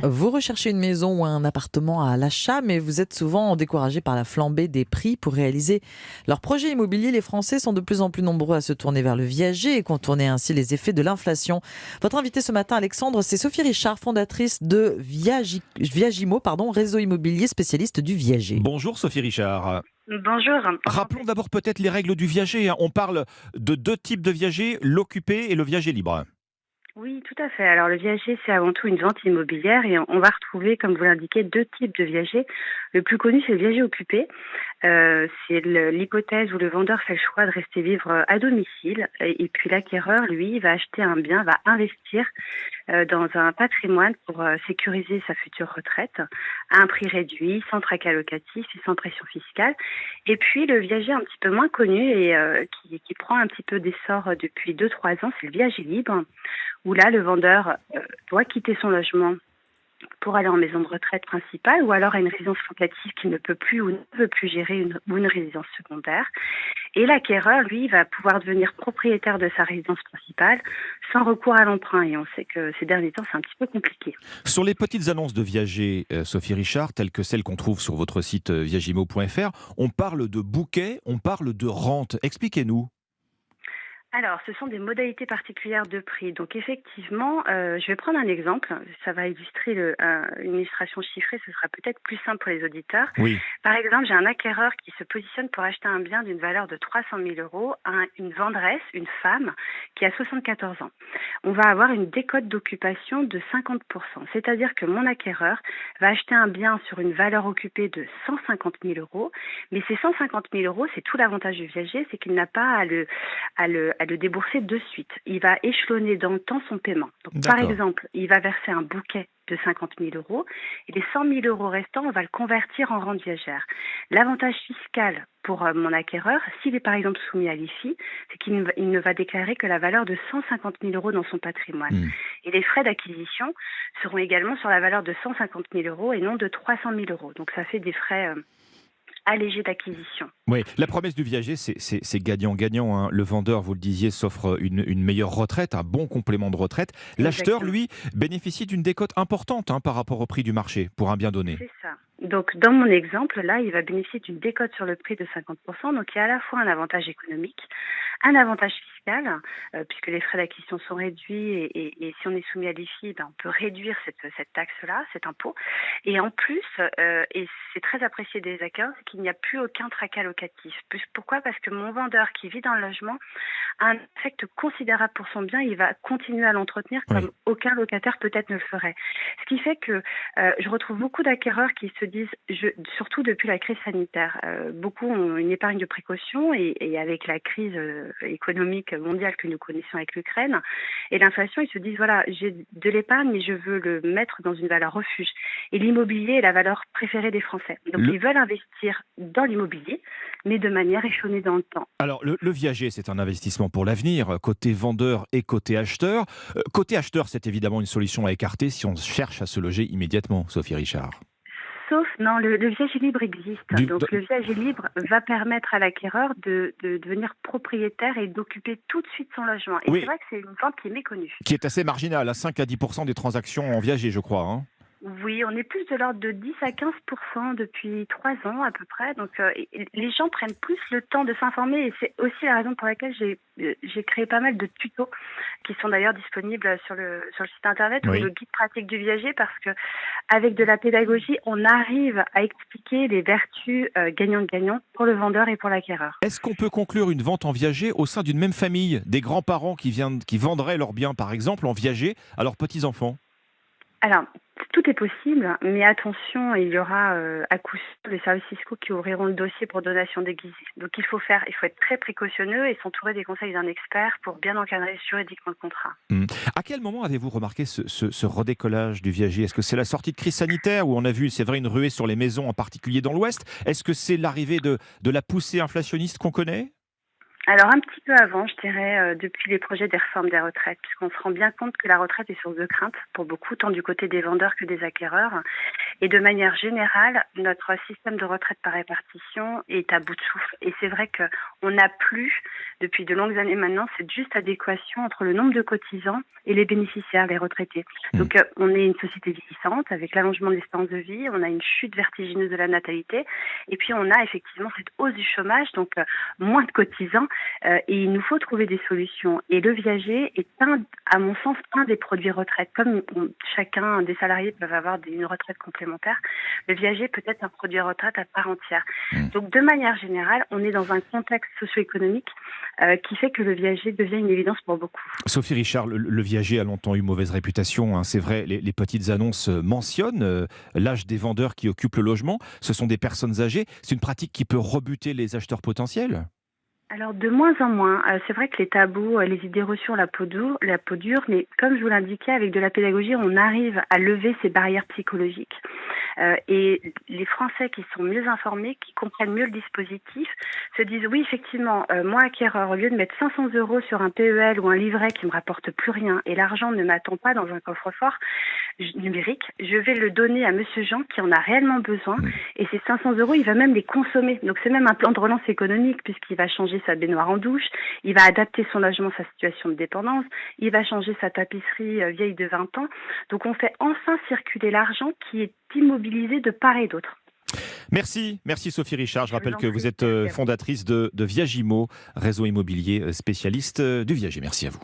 Vous recherchez une maison ou un appartement à l'achat, mais vous êtes souvent découragé par la flambée des prix. Pour réaliser leurs projets immobiliers, les Français sont de plus en plus nombreux à se tourner vers le viager et contourner ainsi les effets de l'inflation. Votre invitée ce matin, Alexandre, c'est Sophie Richard, fondatrice de Viagimo, réseau immobilier spécialiste du viager. Bonjour Sophie Richard. Bonjour, Rappelons enchantée. d'abord peut-être les règles du viager. On parle de deux types de viager, l'occupé et le viager libre. Oui, tout à fait. Alors le viager, c'est avant tout une vente immobilière et on va retrouver, comme vous l'indiquez, deux types de viagers. Le plus connu, c'est le viager occupé. C'est l'hypothèse où le vendeur fait le choix de rester vivre à domicile et puis l'acquéreur, lui, va acheter un bien, va investir dans un patrimoine pour sécuriser sa future retraite à un prix réduit, sans tracas locatif et sans pression fiscale. Et puis le viager un petit peu moins connu et qui prend un petit peu d'essor depuis 2 3 ans, c'est le viager libre, où là le vendeur doit quitter son logement pour aller en maison de retraite principale ou alors à une résidence locative qu'il ne peut plus ou ne veut plus gérer ou une résidence secondaire. Et l'acquéreur, lui, va pouvoir devenir propriétaire de sa résidence principale sans recours à l'emprunt. Et on sait que ces derniers temps, c'est un petit peu compliqué. Sur les petites annonces de viager, Sophie Richard, telles que celles qu'on trouve sur votre site viagimo.fr, on parle de bouquet, on parle de rente. Expliquez-nous. Alors, ce sont des modalités particulières de prix. Donc, effectivement, je vais prendre un exemple. Ça va illustrer une illustration chiffrée. Ce sera peut-être plus simple pour les auditeurs. Oui, Par exemple, j'ai un acquéreur qui se positionne pour acheter un bien d'une valeur de 300 000 euros à une vendresse, une femme, qui a 74 ans. On va avoir une décote d'occupation de 50%. C'est-à-dire que mon acquéreur va acheter un bien sur une valeur occupée de 150 000 euros. Mais ces 150 000 euros, c'est tout l'avantage du viager, c'est qu'il n'a pas à le débourser de suite. Il va échelonner dans le temps son paiement. Donc, par d'accord. exemple, il va verser un bouquet de 50 000 euros et les 100 000 euros restants, on va le convertir en rente viagère. L'avantage fiscal pour mon acquéreur, s'il est par exemple soumis à l'IFI, c'est qu'il ne va déclarer que la valeur de 150 000 euros dans son patrimoine. Hmm. Et les frais d'acquisition seront également sur la valeur de 150 000 euros et non de 300 000 euros. Donc ça fait des frais allégés d'acquisition. Oui, la promesse du viager, c'est gagnant-gagnant, hein. Le vendeur, vous le disiez, s'offre une meilleure retraite, un bon complément de retraite. L'acheteur, Exactement. lui, bénéficie d'une décote importante, hein, par rapport au prix du marché pour un bien donné. C'est ça. Donc, dans mon exemple, là, il va bénéficier d'une décote sur le prix de 50%. Donc, il y a à la fois un avantage économique, un avantage fiscal, puisque les frais d'acquisition sont réduits et si on est soumis à l'IFI, ben, on peut réduire cette taxe-là, cet impôt. Et en plus, et c'est très apprécié des acquéreurs, c'est qu'il n'y a plus aucun tracas locatif. Pourquoi? Parce que mon vendeur qui vit dans le logement a un affect considérable pour son bien. Il va continuer à l'entretenir comme Oui. aucun locataire peut-être ne le ferait. Ce qui fait que je retrouve beaucoup d'acquéreurs qui se disent, surtout depuis la crise sanitaire, beaucoup ont une épargne de précaution et avec la crise économique mondiale que nous connaissons avec l'Ukraine et l'inflation, ils se disent voilà, j'ai de l'épargne mais je veux le mettre dans une valeur refuge. Et l'immobilier est la valeur préférée des Français. Donc Le, ils veulent investir dans l'immobilier, mais de manière échelonnée dans le temps. Alors, le viager, c'est un investissement pour l'avenir, côté vendeur et côté acheteur. Côté acheteur, c'est évidemment une solution à écarter si on cherche à se loger immédiatement, Sophie Richard. Sauf, non, le viager libre existe. Du- de- Donc, le viager libre va permettre à l'acquéreur de devenir propriétaire et d'occuper tout de suite son logement. Et c'est oui, vrai que c'est une vente qui est méconnue. qui est assez marginal, à 5 à 10% des transactions en viager, je crois, hein. Oui, on est plus de l'ordre de 10 à 15% depuis 3 ans à peu près. Donc, les gens prennent plus le temps de s'informer et c'est aussi la raison pour laquelle j'ai créé pas mal de tutos qui sont d'ailleurs disponibles sur le site internet ou le Oui. guide pratique du viager parce que avec de la pédagogie, on arrive à expliquer les vertus gagnant-gagnant pour le vendeur et pour l'acquéreur. Est-ce qu'on peut conclure une vente en viager au sein d'une même famille, des grands-parents qui vendraient leurs biens, par exemple, en viager à leurs petits-enfants? Alors, tout est possible, mais attention, il y aura à coup sûr les services fiscaux qui ouvriront le dossier pour donation déguisée. Donc il faut être très précautionneux et s'entourer des conseils d'un expert pour bien encadrer juridiquement le contrat. Hmm. À quel moment avez-vous remarqué ce redécollage du viager? Est-ce que c'est la sortie de crise sanitaire où on a vu, c'est vrai, une ruée sur les maisons, en particulier dans l'Ouest? Est-ce que c'est l'arrivée de la poussée inflationniste qu'on connaît? Alors un petit peu avant, je dirais, depuis les projets des réformes des retraites, puisqu'on se rend bien compte que la retraite est source de crainte pour beaucoup, tant du côté des vendeurs que des acquéreurs. Et de manière générale, notre système de retraite par répartition est à bout de souffle. Et c'est vrai qu'on n'a plus, depuis de longues années maintenant, cette juste adéquation entre le nombre de cotisants et les bénéficiaires, les retraités. Donc on est une société vieillissante avec l'allongement de l'espérance de vie, on a une chute vertigineuse de la natalité et puis on a effectivement cette hausse du chômage, donc moins de cotisants et il nous faut trouver des solutions. Et le viager est à mon sens, un des produits retraite. Comme chacun des salariés peuvent avoir une retraite complémentaire, le viager peut être un produit retraite à part entière. Donc de manière générale, on est dans un contexte socio-économique qui fait que le viager devient une évidence pour beaucoup. Sophie Richard, le viager a longtemps eu mauvaise réputation, hein, c'est vrai, les petites annonces mentionnent l'âge des vendeurs qui occupent le logement. Ce sont des personnes âgées. C'est une pratique qui peut rebuter les acheteurs potentiels? Alors de moins en moins, c'est vrai que les tabous, les idées reçues ont la peau dure, mais comme je vous l'indiquais, avec de la pédagogie, on arrive à lever ces barrières psychologiques. Et les Français qui sont mieux informés, qui comprennent mieux le dispositif, se disent oui, effectivement, moi acquéreur, au lieu de mettre 500 € sur un PEL ou un livret qui me rapporte plus rien et l'argent ne m'attend pas dans un coffre-fort numérique, je vais le donner à Monsieur Jean qui en a réellement besoin et ces 500 €, il va même les consommer. Donc c'est même un plan de relance économique puisqu'il va changer sa baignoire en douche, il va adapter son logement à sa situation de dépendance, il va changer sa tapisserie vieille de 20 ans. Donc on fait enfin circuler l'argent qui est immobilisé de part et d'autre. Merci Sophie Richard. Je rappelle que vous êtes Merci à vous. fondatrice de Viagimo, réseau immobilier spécialiste du viager. Merci à vous.